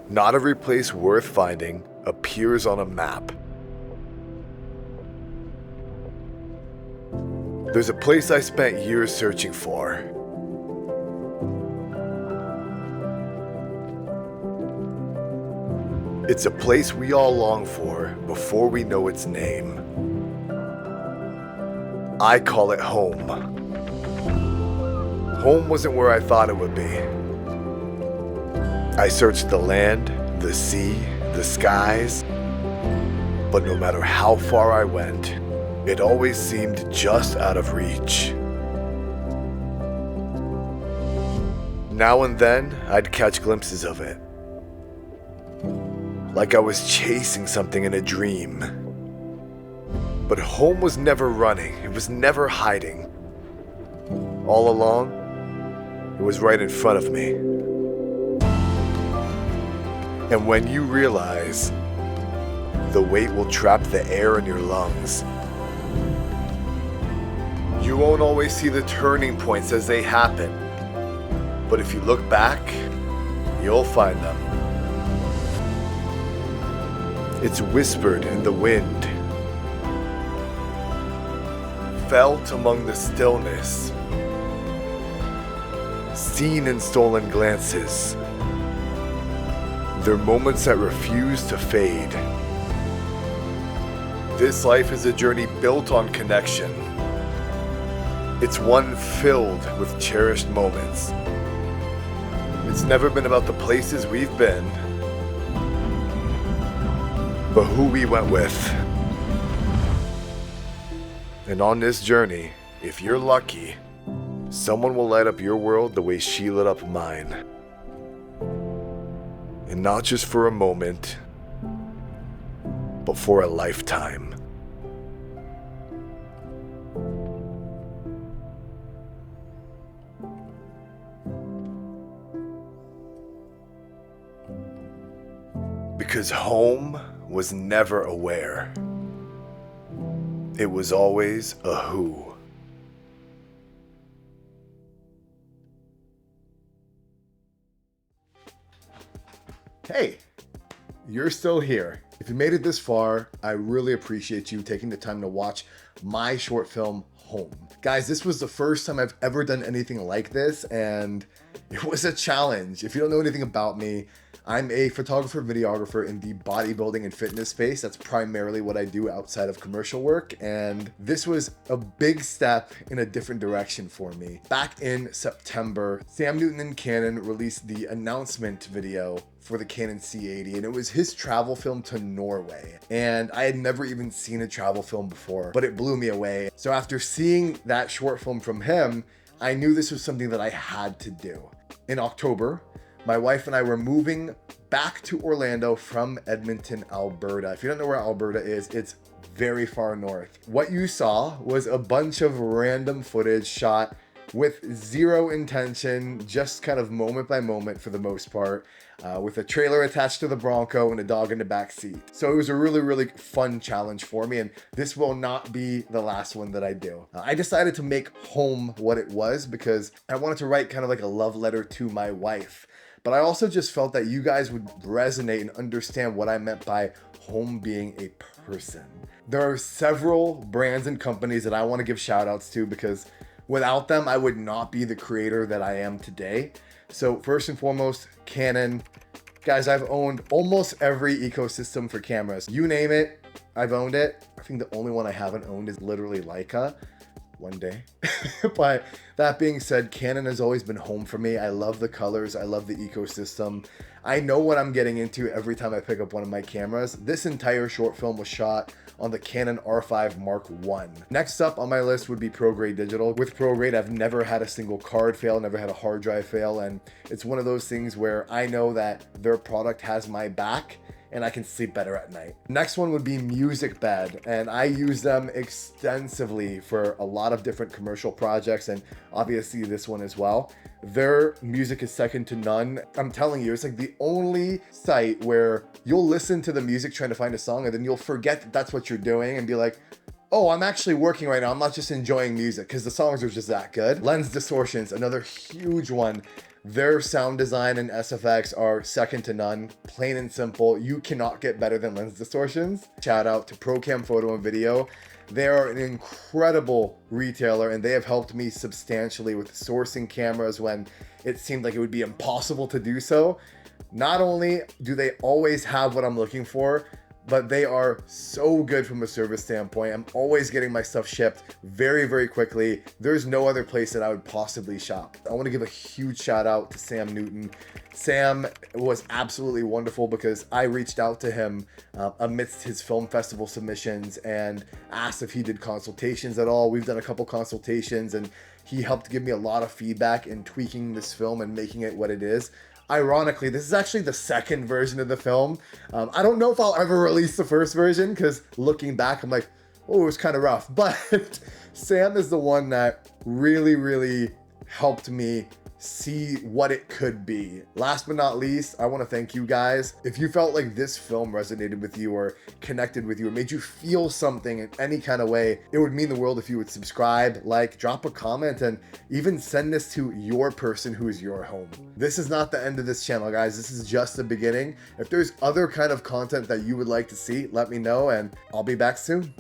Not every place worth finding appears on a map. There's a place I spent years searching for. It's a place we all long for before we know its name. I call it home. Home wasn't where I thought it would be. I searched the land, the sea, the skies, but no matter how far I went, it always seemed just out of reach. Now and then, I'd catch glimpses of it, like I was chasing something in a dream. But home was never running, it was never hiding. All along, it was right in front of me. And when you realize the weight will trap the air in your lungs, you won't always see the turning points as they happen. But if you look back, you'll find them. It's whispered in the wind, felt among the stillness, seen in stolen glances. They're moments that refuse to fade. This life is a journey built on connection. It's one filled with cherished moments. It's never been about the places we've been, but who we went with. And on this journey, if you're lucky, someone will light up your world the way she lit up mine. And not just for a moment, but for a lifetime. Because home was never a where. It was always a who. Hey, you're still here. If you made it this far, I really appreciate you taking the time to watch my short film, Home. Guys, this was the first time I've ever done anything like this, and it was a challenge. If you don't know anything about me, I'm a photographer, videographer in the bodybuilding and fitness space. That's primarily what I do outside of commercial work. And this was a big step in a different direction for me. Back in September, Sam Newton and Canon released the announcement video for the Canon C80, and it was his travel film to Norway. And I had never even seen a travel film before, but it blew me away. So after seeing that short film from him, I knew this was something that I had to do. In October, my wife and I were moving back to Orlando from Edmonton, Alberta. If you don't know where Alberta is, it's very far north. What you saw was a bunch of random footage shot with zero intention, just kind of moment by moment for the most part, with a trailer attached to the Bronco and a dog in the back seat. So it was a really, really fun challenge for me, and this will not be the last one that I do. I decided to make Home what it was because I wanted to write kind of like a love letter to my wife. But I also just felt that you guys would resonate and understand what I meant by home being a person. There are several brands and companies that I want to give shout outs to because without them, I would not be the creator that I am today. So first and foremost, Canon. Guys, I've owned almost every ecosystem for cameras. You name it, I've owned it. I think the only one I haven't owned is literally Leica. One day. But that being said, Canon has always been home for me. I love the colors. I love the ecosystem. I know what I'm getting into every time I pick up one of my cameras. This entire short film was shot on the Canon R5 Mark I. Next up on my list would be ProGrade Digital. With ProGrade, I've never had a single card fail, never had a hard drive fail, and it's one of those things where I know that their product has my back and I can sleep better at night. Next one would be Musicbed, and I use them extensively for a lot of different commercial projects, and obviously this one as well. Their music is second to none. I'm telling you, it's like the only site where you'll listen to the music trying to find a song, and then you'll forget that that's what you're doing and be like, oh, I'm actually working right now. I'm not just enjoying music, because the songs are just that good. Lens Distortions, another huge one Their sound design and SFX are second to none, plain and simple. You cannot get better than Lens Distortions. Shout out to ProCam Photo and Video. They are an incredible retailer and they have helped me substantially with sourcing cameras when it seemed like it would be impossible to do so. Not only do they always have what I'm looking for, but they are so good from a service standpoint. I'm always getting my stuff shipped very, very quickly. There's no other place that I would possibly shop. I want to give a huge shout out to Sam Newton. Sam was absolutely wonderful because I reached out to him amidst his film festival submissions and asked if he did consultations at all. We've done a couple consultations and he helped give me a lot of feedback in tweaking this film and making it what it is. Ironically, this is actually the second version of the film. I don't know if I'll ever release the first version because looking back, I'm like, oh, it was kind of rough. But Sam is the one that really, really helped me see what it could be. Last but not least, I want to thank you guys. If you felt like this film resonated with you or connected with you or made you feel something in any kind of way, it would mean the world if you would subscribe, like, drop a comment, and even send this to your person who is your home. This is not the end of this channel, guys. This is just the beginning. If there's other kind of content that you would like to see, let me know and I'll be back soon.